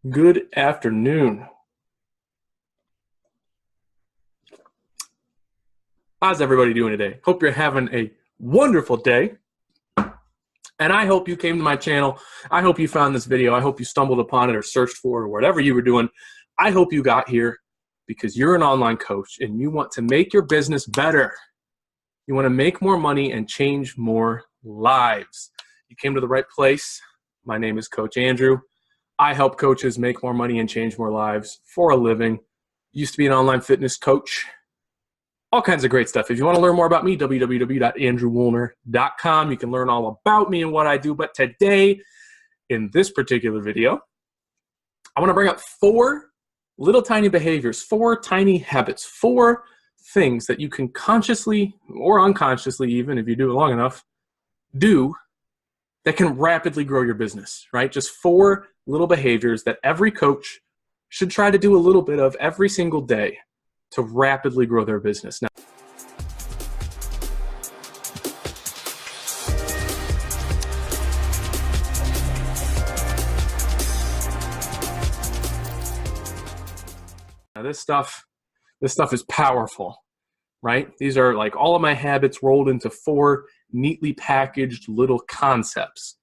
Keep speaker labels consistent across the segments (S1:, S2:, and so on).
S1: Good afternoon. How's everybody doing today? Hope you're having a wonderful day. And I hope you came to my channel. I hope you found this video. I hope you stumbled upon it or searched for it or whatever you were doing. I hope you got here because you're an online coach and you want to make your business better. You want to make more money and change more lives. You came to the right place. My name is Coach Andrew. I help coaches make more money and change more lives for a living. Used to be an online fitness coach. All kinds of great stuff. If you want to learn more about me, www.andrewwuellner.com. You can learn all about me and what I do. But today, in this particular video, I want to bring up 4 little tiny behaviors, 4 tiny habits, 4 things that you can consciously or unconsciously, even if you do it long enough, do that can rapidly grow your business, right? Just 4 little behaviors that every coach should try to do a little bit of every single day to rapidly grow their business. Now, this stuff is powerful, right? These are like all of my habits rolled into 4 neatly packaged little concepts.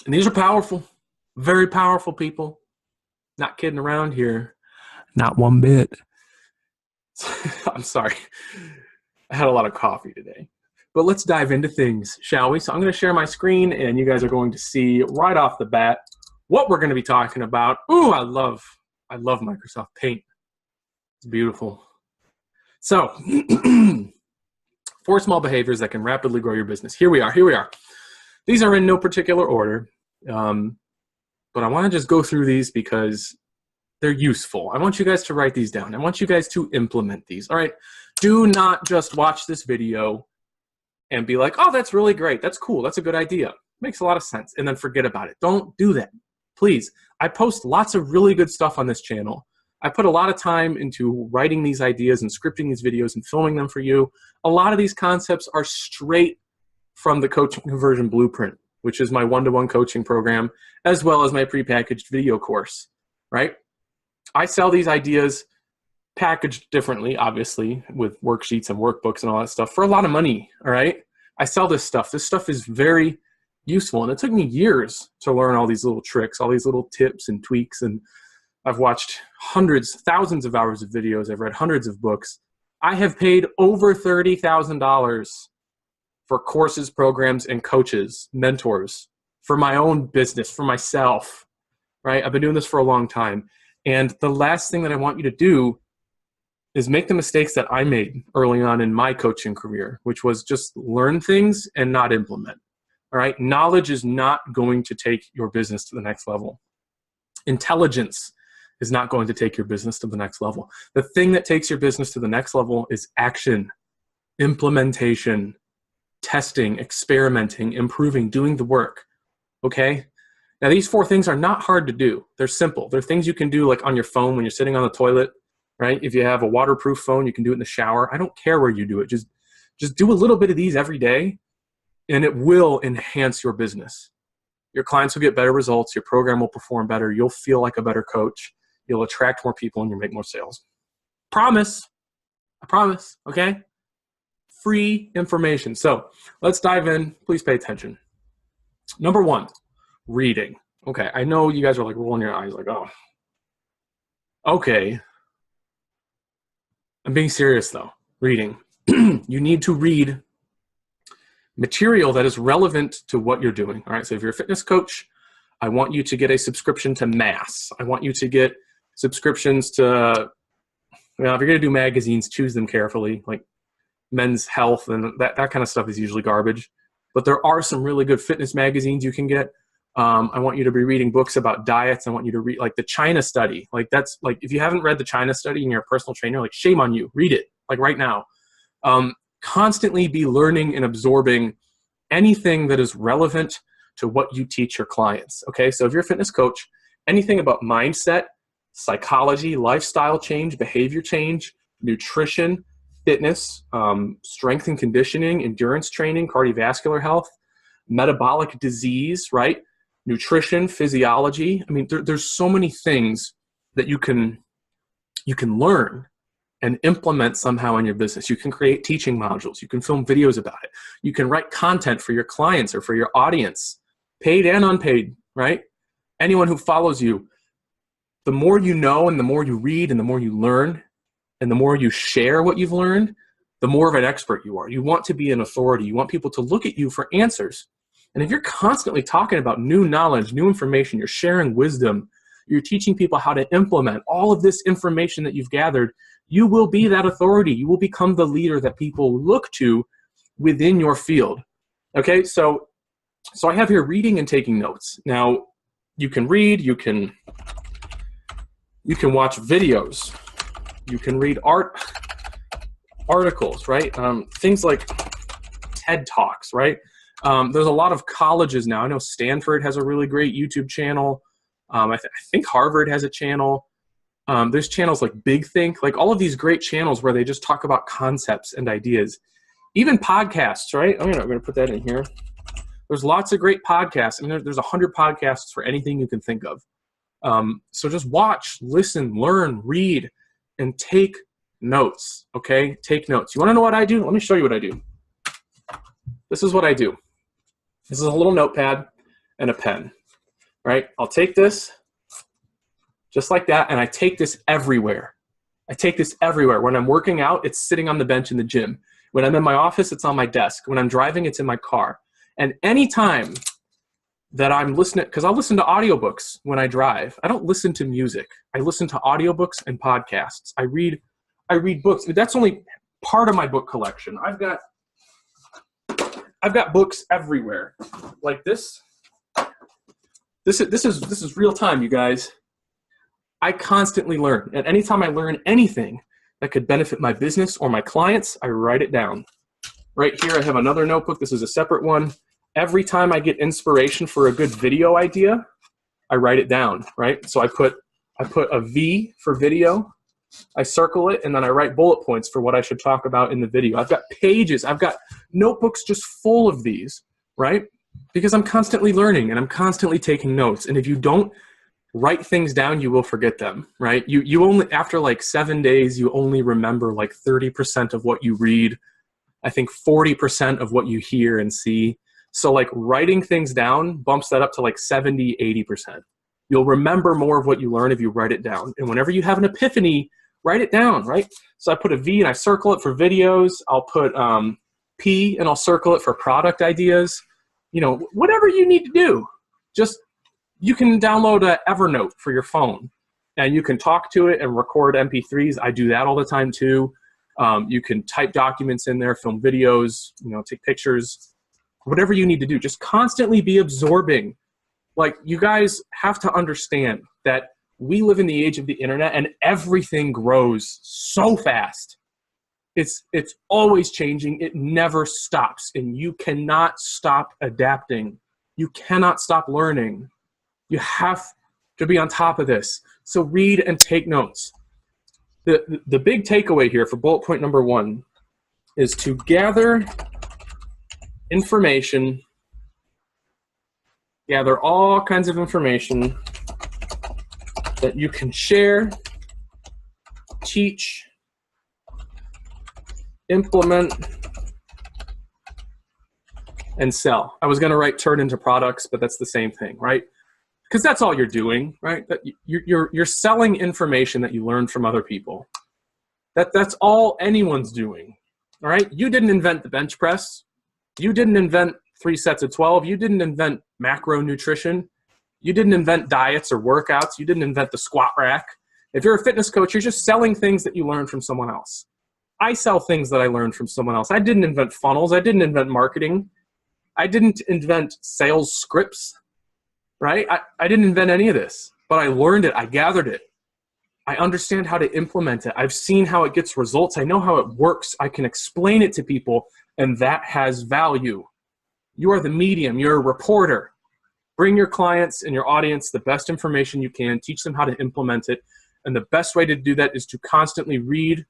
S1: And these are powerful, very powerful, people. Not kidding around here. Not one bit. I'm sorry. I had a lot of coffee today. But let's dive into things, shall we? So I'm going to share my screen, and you guys are going to see right off the bat what we're going to be talking about. Ooh, I love Microsoft Paint. It's beautiful. So, 4 small behaviors that can rapidly grow your business. Here we are. These are in no particular order, but I want to just go through these because they're useful. I want you guys to write these down. I want you guys to implement these. All right. Do not just watch this video and be like, oh, that's really great. That's cool. That's a good idea. Makes a lot of sense. And then forget about it. Don't do that. Please. I post lots of really good stuff on this channel. I put a lot of time into writing these ideas and scripting these videos and filming them for you. A lot of these concepts are straight from the Coaching Conversion Blueprint, which is my one-to-one coaching program, as well as my prepackaged video course, right? I sell these ideas packaged differently, obviously, with worksheets and workbooks and all that stuff for a lot of money, all right? I sell this stuff. This stuff is very useful, and it took me years to learn all these little tricks, all these little tips and tweaks, and I've watched hundreds, thousands of hours of videos. I've read hundreds of books. I have paid over $30,000 for courses, programs, and coaches, mentors, for my own business, for myself, right? I've been doing this for a long time. And the last thing that I want you to do is make the mistakes that I made early on in my coaching career, which was just learn things and not implement, all right? Knowledge is not going to take your business to the next level. Intelligence is not going to take your business to the next level. The thing that takes your business to the next level is action, implementation, testing, experimenting, improving, doing the work, okay? Now, these 4 things are not hard to do. They're simple. They're things you can do like on your phone when you're sitting on the toilet, right? If you have a waterproof phone, you can do it in the shower. I don't care where you do it. Just do a little bit of these every day, and it will enhance your business. Your clients will get better results. Your program will perform better. You'll feel like a better coach. You'll attract more people, and you'll make more sales. Promise. I promise, okay? Free information. So let's dive in. Please pay attention. Number 1. Reading. Okay, I know you guys are like rolling your eyes like, oh, okay. I'm being serious though. Reading. You need to read material that is relevant to what you're doing. All right, so if you're a fitness coach, I want you to get a subscription to Mass. I want you to get subscriptions to, if you're going to do magazines, choose them carefully, like Men's Health and that kind of stuff is usually garbage. But there are some really good fitness magazines you can get. I want you to be reading books about diets. I want you to read like the China study. Like that's like, if you haven't read the China study and you're a personal trainer, like shame on you, read it like right now. Constantly be learning and absorbing anything that is relevant to what you teach your clients. Okay. So if you're a fitness coach, anything about mindset, psychology, lifestyle change, behavior change, nutrition, fitness, strength and conditioning, endurance training, cardiovascular health, metabolic disease, right? nutrition, physiology. I mean, there's so many things that you can learn and implement somehow in your business. You can create teaching modules. You can film videos about it. You can write content for your clients or for your audience, paid and unpaid, right? Anyone who follows you, the more you know and the more you read and the more you learn and the more you share what you've learned, the more of an expert you are. You want to be an authority. You want people to look at you for answers. And if you're constantly talking about new knowledge, new information, you're sharing wisdom, you're teaching people how to implement all of this information that you've gathered, you will be that authority. You will become the leader that people look to within your field. Okay, so I have here reading and taking notes. Now, you can read, you can watch videos, you can read articles, right? Things like TED Talks, right? There's a lot of colleges now. I know Stanford has a really great YouTube channel. I think Harvard has a channel. There's channels like Big Think, like all of these great channels where they just talk about concepts and ideas. Even podcasts, right? I'm going to put that in here. There's lots of great podcasts. I mean, there's 100 podcasts for anything you can think of. So just watch, listen, learn, read, and take notes, okay? Take notes. You want to know what I do? Let me show you what I do. This is what I do. This is a little notepad and a pen, right? I'll take this just like that, and I take this everywhere. I take this everywhere. When I'm working out, it's sitting on the bench in the gym. When I'm in my office, it's on my desk. When I'm driving, it's in my car. And anytime that I'm listening, because I'll listen to audiobooks when I drive. I don't listen to music. I listen to audiobooks and podcasts. I read books. That's only part of my book collection. I've got books everywhere. Like this. This is real time, you guys. I constantly learn. And anytime I learn anything that could benefit my business or my clients, I write it down. Right here, I have another notebook. This is a separate one. Every time I get inspiration for a good video idea, I write it down, right? So I put a V for video, I circle it, and then I write bullet points for what I should talk about in the video. I've got pages, I've got notebooks just full of these, right? Because I'm constantly learning and I'm constantly taking notes. And if you don't write things down, you will forget them, right? You only, after like 7 days, you only remember like 30% of what you read. I think 40% of what you hear and see. So like writing things down bumps that up to like 70, 80%. You'll remember more of what you learn if you write it down. And whenever you have an epiphany, write it down, right? So I put a V and I circle it for videos. I'll put P and I'll circle it for product ideas. You know, whatever you need to do. Just, you can download Evernote for your phone and you can talk to it and record MP3s. I do that all the time too. You can type documents in there, film videos, you know, take pictures, whatever you need to do. Just constantly be absorbing. Like, you guys have to understand that we live in the age of the internet and everything grows so fast. It's always changing. It never stops. And you cannot stop adapting. You cannot stop learning. You have to be on top of this. So read and take notes. The big takeaway here for bullet point number 1 is to gather information, gather all kinds of information that you can share, teach, implement, and sell. I was going to write turn into products, but that's the same thing, right? Because that's all you're doing, right? You're selling information that you learned from other people. That's all anyone's doing, all right? You didn't invent the bench press. You didn't invent 3 sets of 12. You didn't invent macronutrition. You didn't invent diets or workouts. You didn't invent the squat rack. If you're a fitness coach, you're just selling things that you learned from someone else. I sell things that I learned from someone else. I didn't invent funnels. I didn't invent marketing. I didn't invent sales scripts, right? I didn't invent any of this, but I learned it. I gathered it. I understand how to implement it. I've seen how it gets results. I know how it works. I can explain it to people, and that has value. You are the medium. You're a reporter. Bring your clients and your audience the best information you can. Teach them how to implement it. And the best way to do that is to constantly read,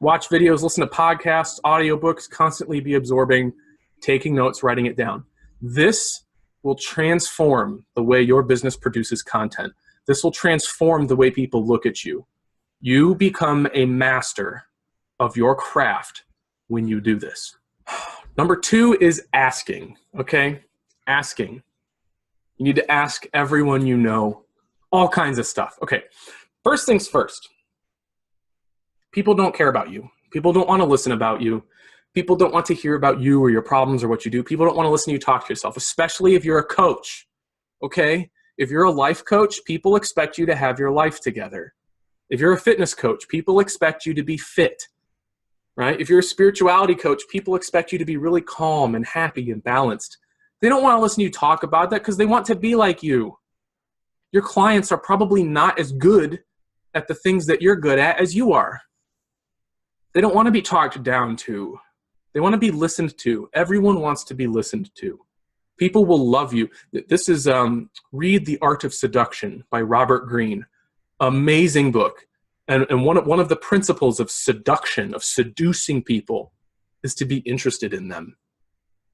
S1: watch videos, listen to podcasts, audiobooks, constantly be absorbing, taking notes, writing it down. This will transform the way your business produces content. This will transform the way people look at you. You become a master of your craft when you do this. Number 2 is asking, okay? Asking. You need to ask everyone you know all kinds of stuff. Okay, first things first. People don't care about you. People don't want to listen about you. People don't want to hear about you or your problems or what you do. People don't want to listen to you talk to yourself, especially if you're a coach, okay? If you're a life coach, people expect you to have your life together. If you're a fitness coach, people expect you to be fit, right? If you're a spirituality coach, people expect you to be really calm and happy and balanced. They don't want to listen to you talk about that because they want to be like you. Your clients are probably not as good at the things that you're good at as you are. They don't want to be talked down to. They want to be listened to. Everyone wants to be listened to. People will love you. This is Read the Art of Seduction by Robert Greene. Amazing book. And one of the principles of seduction, of seducing people, is to be interested in them.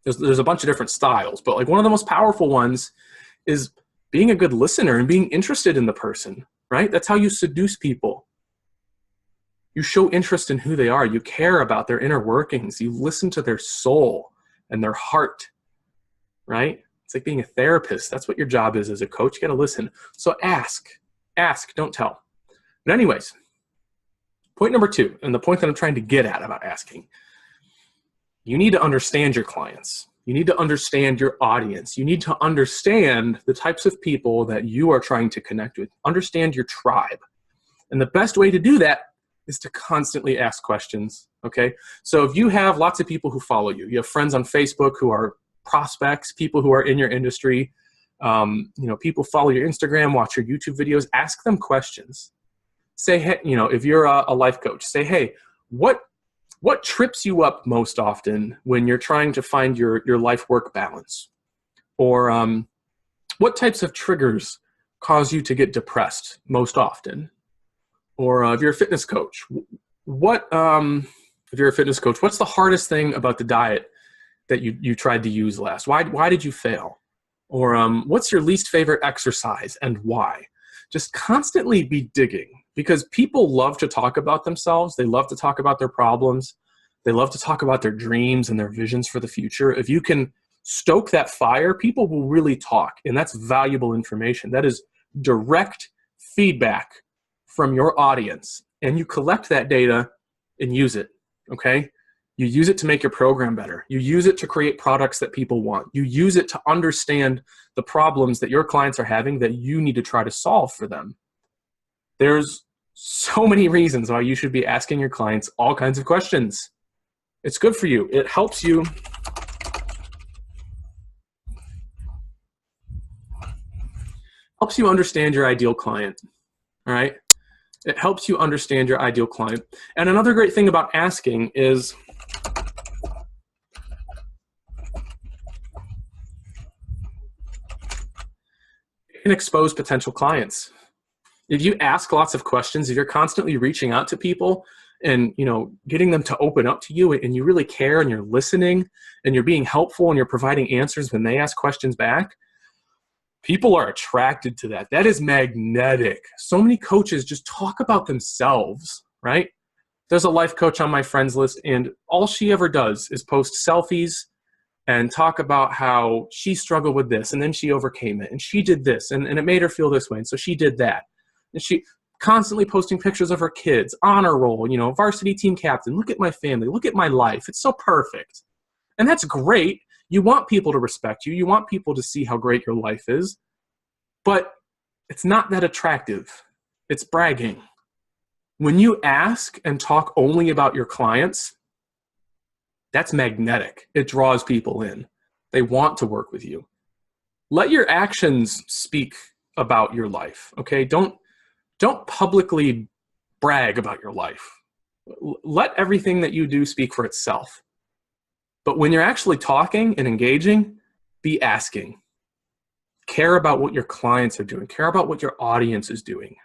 S1: There's a bunch of different styles, but like one of the most powerful ones is being a good listener and being interested in the person, right? That's how you seduce people. You show interest in who they are. You care about their inner workings. You listen to their soul and their heart, right? It's like being a therapist. That's what your job is as a coach. You got to listen. So ask, don't tell. But anyways, point number 2, and the point that I'm trying to get at about asking, you need to understand your clients. You need to understand your audience. You need to understand the types of people that you are trying to connect with. Understand your tribe. And the best way to do that is to constantly ask questions, okay? So if you have lots of people who follow you, you have friends on Facebook who are prospects, people who are in your industry, people follow your Instagram, watch your YouTube videos, ask them questions. Say, hey, if you're a life coach, say, hey, what trips you up most often when you're trying to find your life-work balance? Or what types of triggers cause you to get depressed most often? Or if you're a fitness coach, what's the hardest thing about the diet that you tried to use last? Why did you fail? Or what's your least favorite exercise and why? Just constantly be digging, because people love to talk about themselves. They love to talk about their problems. They love to talk about their dreams and their visions for the future. If you can stoke that fire, people will really talk, and that's valuable information. That is direct feedback from your audience, and you collect that data and use it, okay? You use it to make your program better. You use it to create products that people want. You use it to understand the problems that your clients are having that you need to try to solve for them. There's so many reasons why you should be asking your clients all kinds of questions. It's good for you. It helps you understand your ideal client, all right? It helps you understand your ideal client. And another great thing about asking is it can expose potential clients. If you ask lots of questions, if you're constantly reaching out to people and getting them to open up to you, and you really care and you're listening and you're being helpful and you're providing answers when they ask questions back, people are attracted to that. That is magnetic. So many coaches just talk about themselves, right? There's a life coach on my friends list, and all she ever does is post selfies and talk about how she struggled with this, and then she overcame it, and she did this, and it made her feel this way, and so she did that. And she constantly posting pictures of her kids, honor roll, varsity team captain, look at my family, look at my life. It's so perfect. And that's great. You want people to respect you. You want people to see how great your life is. But it's not that attractive. It's bragging. When you ask and talk only about your clients, that's magnetic. It draws people in. They want to work with you. Let your actions speak about your life, okay? Don't publicly brag about your life. Let everything that you do speak for itself. But when you're actually talking and engaging, be asking. Care about what your clients are doing. Care about what your audience is doing.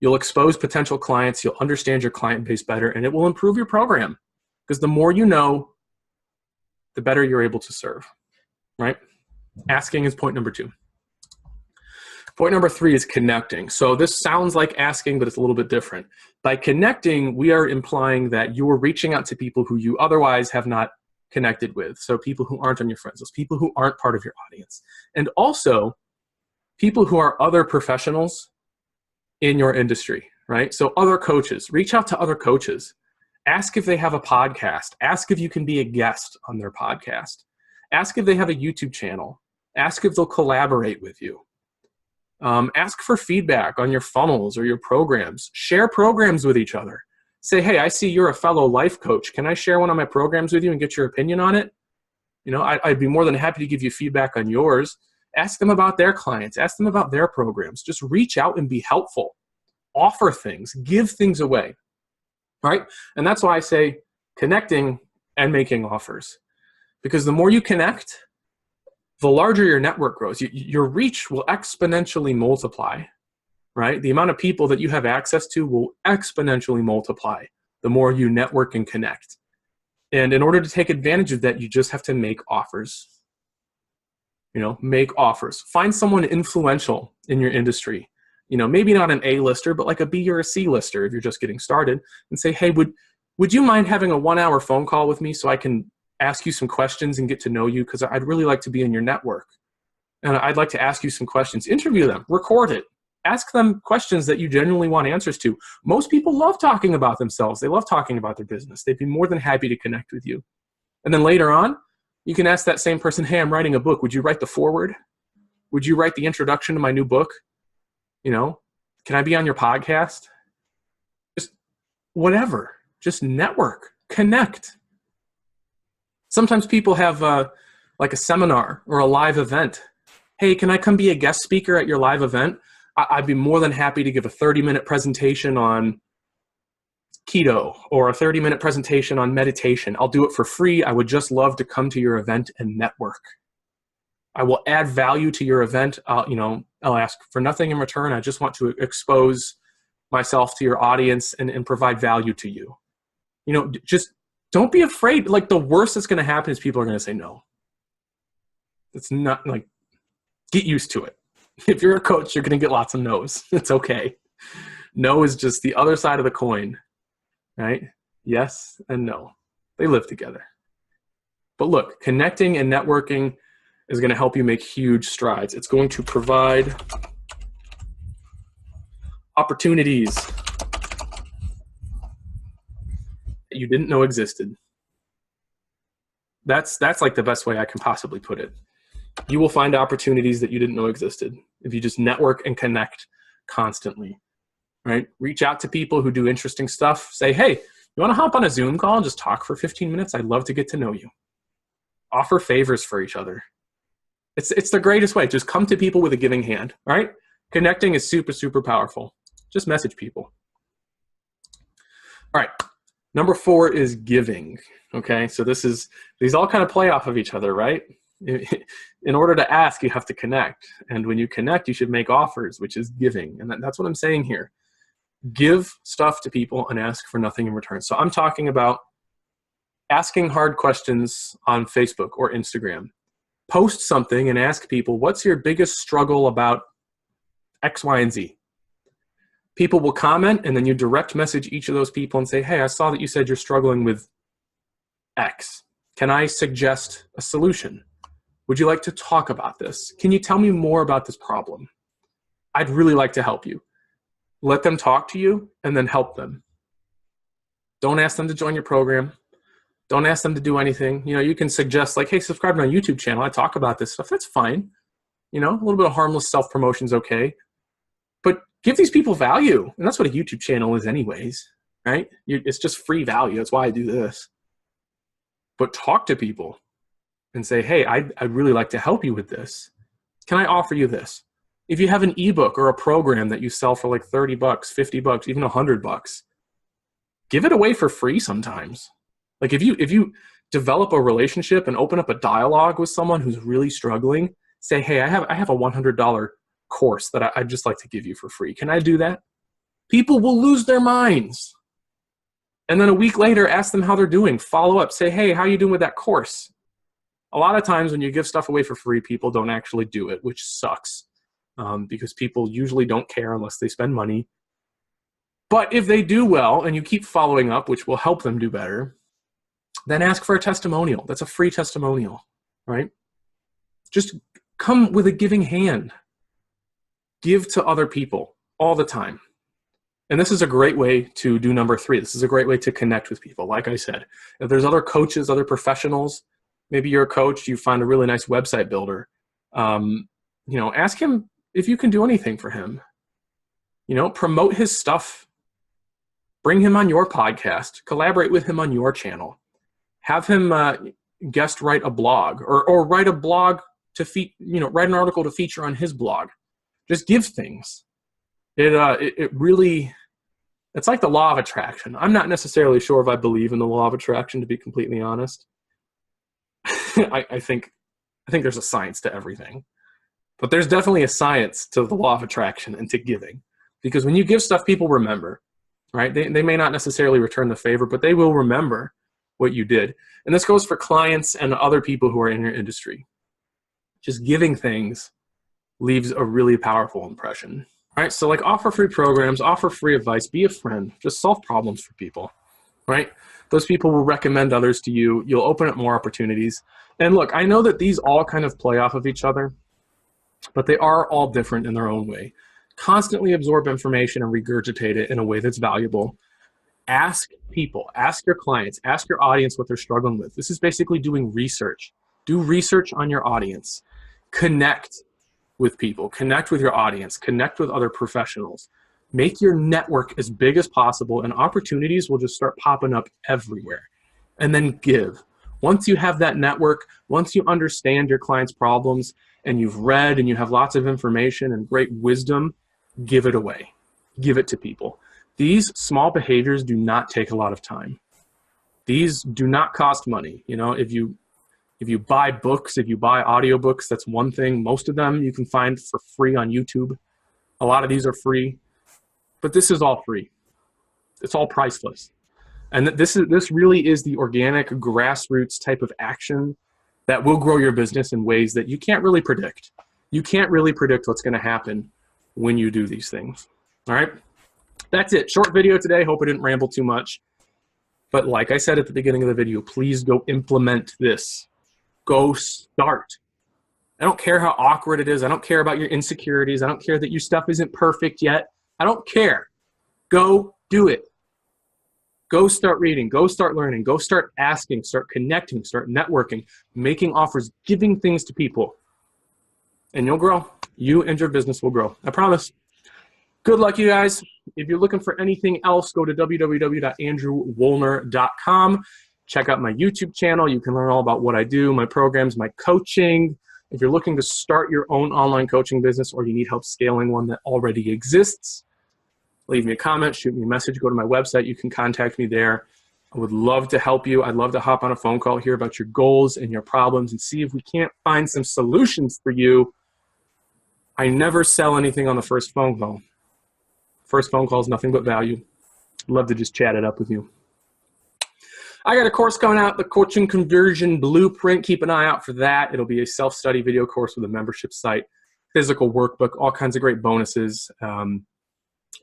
S1: You'll expose potential clients. You'll understand your client base better, and it will improve your program. Because the more you know, the better you're able to serve, right? Asking is point number 2. Point number 3 is connecting. So this sounds like asking, but it's a little bit different. By connecting, we are implying that you are reaching out to people who you otherwise have not connected with. So people who aren't on your friends list, people who aren't part of your audience. And also people who are other professionals in your industry, right? So other coaches, reach out to other coaches. Ask if they have a podcast. Ask if you can be a guest on their podcast. Ask if they have a YouTube channel. Ask if they'll collaborate with you. Ask for feedback on your funnels or your programs. Share programs with each other. Say, hey, I see you're a fellow life coach. Can I share one of my programs with you and get your opinion on it? You know, I'd be more than happy to give you feedback on yours. Ask them about their clients. Ask them about their programs. Just reach out and be helpful. Offer things. Give things away. Right? And that's why I say connecting and making offers. Because the more you connect, the larger your network grows. Your reach will exponentially multiply, right? The amount of people that you have access to will exponentially multiply the more you network and connect. And in order to take advantage of that, you just have to make offers. You know, make offers. Find someone influential in your industry. You know, maybe not an A-lister, but like a B or a C-lister if you're just getting started, and say, hey, would you mind having a 1-hour phone call with me so I can ask you some questions and get to know you, because I'd really like to be in your network. And I'd like to ask you some questions. Interview them, record it, ask them questions that you genuinely want answers to. Most people love talking about themselves. They love talking about their business. They'd be more than happy to connect with you. And then later on, you can ask that same person, hey, I'm writing a book. Would you write the foreword? Would you write the introduction to my new book? You know, can I be on your podcast? Just whatever. Just network, connect. Sometimes people have like a seminar or a live event. Hey, can I come be a guest speaker at your live event? I'd be more than happy to give a 30-minute presentation on keto or a 30-minute presentation on meditation. I'll do it for free. I would just love to come to your event and network. I will add value to your event. I'll ask for nothing in return. I just want to expose myself to your audience and provide value to you. You know, just don't be afraid. Like, the worst that's going to happen is people are going to say no. It's not like, get used to it. If you're a coach, you're going to get lots of no's. It's okay. No is just the other side of the coin, right? Yes and no. They live together. But look, connecting and networking is going to help you make huge strides. It's going to provide opportunities that you didn't know existed. That's like the best way I can possibly put it. You will find opportunities that you didn't know existed if you just network and connect constantly, right? Reach out to people who do interesting stuff. Say, hey, you want to hop on a Zoom call and just talk for 15 minutes? I'd love to get to know you. Offer favors for each other. It's the greatest way. Just come to people with a giving hand, right? Connecting is super, super powerful. Just message people. All right. Number 4 is giving. Okay. So these all kind of play off of each other, right? In order to ask, you have to connect. And when you connect, you should make offers, which is giving. And that's what I'm saying here. Give stuff to people and ask for nothing in return. So I'm talking about asking hard questions on Facebook or Instagram. Post something and ask people, what's your biggest struggle about X, Y, and Z? People will comment, and then you direct message each of those people and say, hey, I saw that you said you're struggling with X. Can I suggest a solution? Would you like to talk about this? Can you tell me more about this problem? I'd really like to help you. Let them talk to you and then help them. Don't ask them to join your program. Don't ask them to do anything. You know, you can suggest like, hey, subscribe to my YouTube channel. I talk about this stuff. That's fine. You know, a little bit of harmless self-promotion is okay. But give these people value. And that's what a YouTube channel is anyways, right? It's just free value. That's why I do this. But talk to people and say, hey, I'd really like to help you with this. Can I offer you this? If you have an ebook or a program that you sell for like $30, $50, even $100, give it away for free sometimes. Like if you develop a relationship and open up a dialogue with someone who's really struggling, say, hey, I have a $100 course that I'd just like to give you for free. Can I do that? People will lose their minds. And then a week later, ask them how they're doing. Follow up. Say, hey, how are you doing with that course? A lot of times when you give stuff away for free, people don't actually do it, which sucks because people usually don't care unless they spend money. But if they do well and you keep following up, which will help them do better, then ask for a testimonial. That's a free testimonial, right? Just come with a giving hand. Give to other people all the time. And this is a great way to do number 3. This is a great way to connect with people. Like I said, if there's other coaches, other professionals, maybe you're a coach, you find a really nice website builder, ask him if you can do anything for him. Promote his stuff. Bring him on your podcast. Collaborate with him on your channel. Have him guest write a blog or write a blog to write an article to feature on his blog. Just give things. It really, it's like the law of attraction. I'm not necessarily sure if I believe in the law of attraction, to be completely honest. I think there's a science to everything, but there's definitely a science to the law of attraction and to giving, because when you give stuff, people remember, right? They may not necessarily return the favor, but they will remember what you did. And this goes for clients and other people who are in your industry. Just giving things leaves a really powerful impression. All right, so like offer free programs, offer free advice, be a friend, just solve problems for people, right? Those people will recommend others to you. You'll open up more opportunities. And look, I know that these all kind of play off of each other, but they are all different in their own way. Constantly absorb information and regurgitate it in a way that's valuable. Ask people, ask your clients, ask your audience what they're struggling with. This is basically doing research. Do research on your audience. Connect with people, connect with your audience, connect with other professionals. Make your network as big as possible, and opportunities will just start popping up everywhere. And then give. Once you have that network, once you understand your clients' problems, and you've read and you have lots of information and great wisdom, give it away. Give it to people. These small behaviors do not take a lot of time. These do not cost money. If you buy books, if you buy audiobooks, that's one thing. Most of them you can find for free on YouTube. A lot of these are free, but this is all free. It's all priceless. And this really is the organic grassroots type of action that will grow your business in ways that you can't really predict. You can't really predict what's going to happen when you do these things. All right. That's it. Short video today. Hope I didn't ramble too much. But like I said at the beginning of the video, please go implement this. Go start. I don't care how awkward it is. I don't care about your insecurities. I don't care that your stuff isn't perfect yet. I don't care. Go do it. Go start reading. Go start learning. Go start asking. Start connecting. Start networking. Making offers. Giving things to people. And you'll grow. You and your business will grow. I promise. Good luck, you guys. If you're looking for anything else, go to www.andrewwuellner.com. Check out my YouTube channel. You can learn all about what I do, my programs, my coaching. If you're looking to start your own online coaching business or you need help scaling one that already exists, leave me a comment, shoot me a message, go to my website. You can contact me there. I would love to help you. I'd love to hop on a phone call, hear about your goals and your problems, and see if we can't find some solutions for you. I never sell anything on the first phone call. First phone call is nothing but value. I'd love to just chat it up with you. I got a course coming out, the Coaching Conversion Blueprint. Keep an eye out for that. It'll be a self-study video course with a membership site, physical workbook, all kinds of great bonuses. And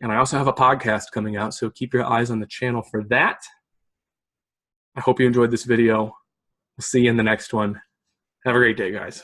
S1: I also have a podcast coming out, so keep your eyes on the channel for that. I hope you enjoyed this video. We'll see you in the next one. Have a great day, guys.